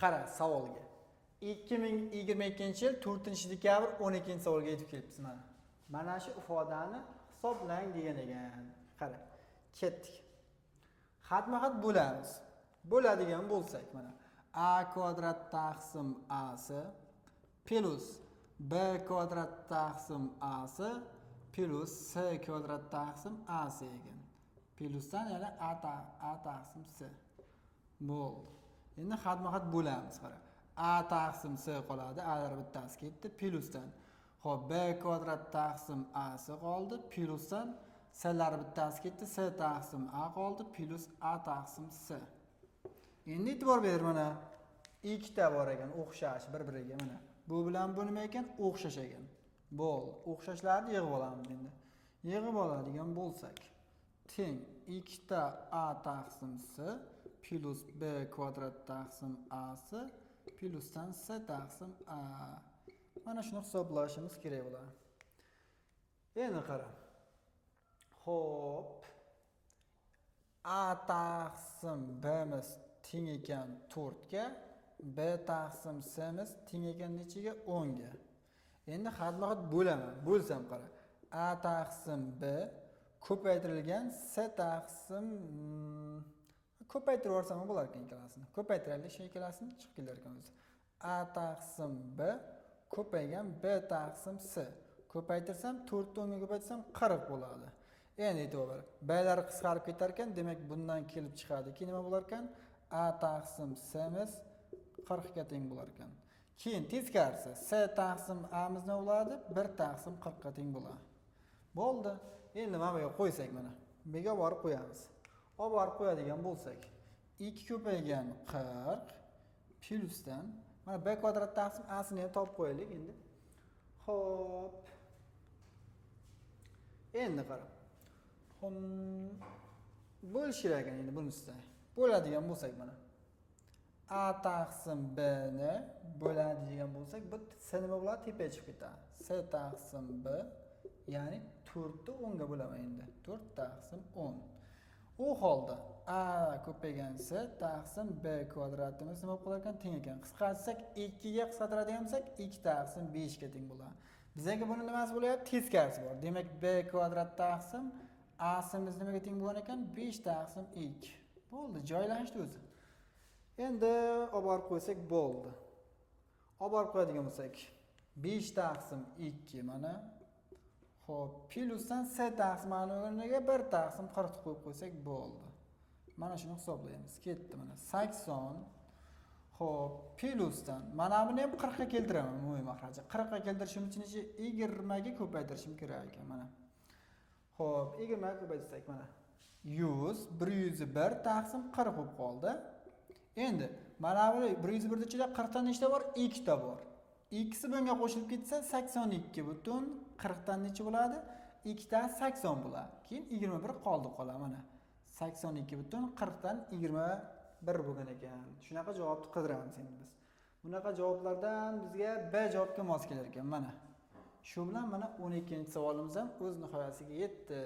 Qara savolga. 2022-yil 4-dekabr 12-savolga yetib kelibmiz mana. Mana shu ifodani hisoblang degan ekan. Qara, ketdik. Xatma-xat bo'lamiz. Bo'ladigan bo'lsak mana a kvadrat taqsim a plus b kvadrat taqsim a plus c kvadrat taqsim a ekan. Plusdan yana a taqsim c. Bo'ldi. Endi xatma-xat bo'lamiz qara. A taqsim c qoladi, a'lar bittasi ketdi, plusdan. Xo'p, b kvadrat taqsim a qoldi, plusdan c'lar bittasi ketdi, c taqsim a qoldi, plus a taqsim c. Endi e'tibor ber mana. Ikkita bor ekan, o'xshash bir-biriga mana. Bu bilan bu nima ekan? O'xshash ekan. Bo'ldi. O'xshashlarni yig'ib olamiz endi. Yig'ib oladigan bo'lsak, teng ikkita a taqsim c plus b kvadrat taqsim a plusdan c taqsim a. Mana shuni hisoblashimiz kerak bo'ladi. Endi qara. Xo'p. A taqsim b'miz teng ekan 4 ga, b taqsim c'miz teng ekan nechaga? 10 ga. Endi xatma-xat bo'laman. Bo'lsam qara. A taqsim b ko'paytirilgan c taqsim ko'paytirib yuborsam bo'lar ekan ikkalasini. Ko'paytiraylik shu ikkalasini chiqib kelar ekan o'zi. A taqsim b ko'paygan b taqsim c. Ko'paytirsam 4 10 ga ko'paytirsam 40 bo'ladi. Endi e'tibor ber. B'lar qisqarib ketar ekan, demak bundan kelib chiqadi. Keyin nima bo'lar ekan? A taqsim c'miz 40 ga teng bo'lar ekan. Keyin teskarisi c taqsim a'miz nima bo'ladi? 1 taqsim 40 ga teng bo'ladi. Bo'ldi. Endi mana bu yerga qo'ysak mana. B ga borib qo'yamiz. Olib borib qo'yadigan bo'lsak, 2 ko'paygan 40 plusdan mana b kvadrat taqsim a ni ham topib qo'yaylik endi. Xo'p. Endi qara. Bo'lish kerak ekan endi bunisidan. Bo'ladigan bo'lsak mana. A taqsim b ni bo'ladi degan bo'lsak, bu c nima bo'ladi? Tepaga chiqib ketadi. C taqsim b, ya'ni 4 ni 10 ga bo'laman endi. 4 taqsim 10. U holda a ko'paygan c taqsim b kvadratimiz nima bo'lar ekan? Teng ekan. Qisqartsak 2 ga qisqartiradigan bo'lsak 2 taqsim 5 ga teng bo'ladi. Bizga buni nimasi bo'lyapti? Teskarisi bor. Demak b kvadrat taqsim a simiz nimaga teng bo'lgan ekan? 5 taqsim 2. Bo'ldi, joylashdi o'zi. Endi olib borib qo'ysak bo'ldi. Olib borib qo'yadigan bo'lsak 5 taqsim 2 mana. Xo'p, plusdan c taqsim a'ni o'rniga 1 taqsim 40 qo'yib qo'ysak bo'ldi. Mana shuni hisoblaymiz. Ketdi mana 80. Xo'p, plusdan mana buni ham 40 ga keltiraman umumiy mahrajni. 40 ga keltirishim uchun 20 ga ko'paytirishim kerak ekan mana. Xo'p, 20 ga ko'paytirsak mana 100, 101 taqsim 40 bo'lib qoldi. Endi mana bu 101 da ichida 40 dan nechta bor? 2 ta bor. Ikkisi bunga qo'shilib ketsa 82 butun 40 dan necha bo'ladi? 2 ta 80 bo'ladi. Keyin 21 qoldi qola mana. 82 butun 40 dan 21 bo'lgan ekan. Shunaqa javobni qidiramiz endi biz. Bunaqa javoblardan bizga B javobga mos kelar ekan mana. Shu bilan mana 12-savolimiz ham o'z nihoyasiga yetdi.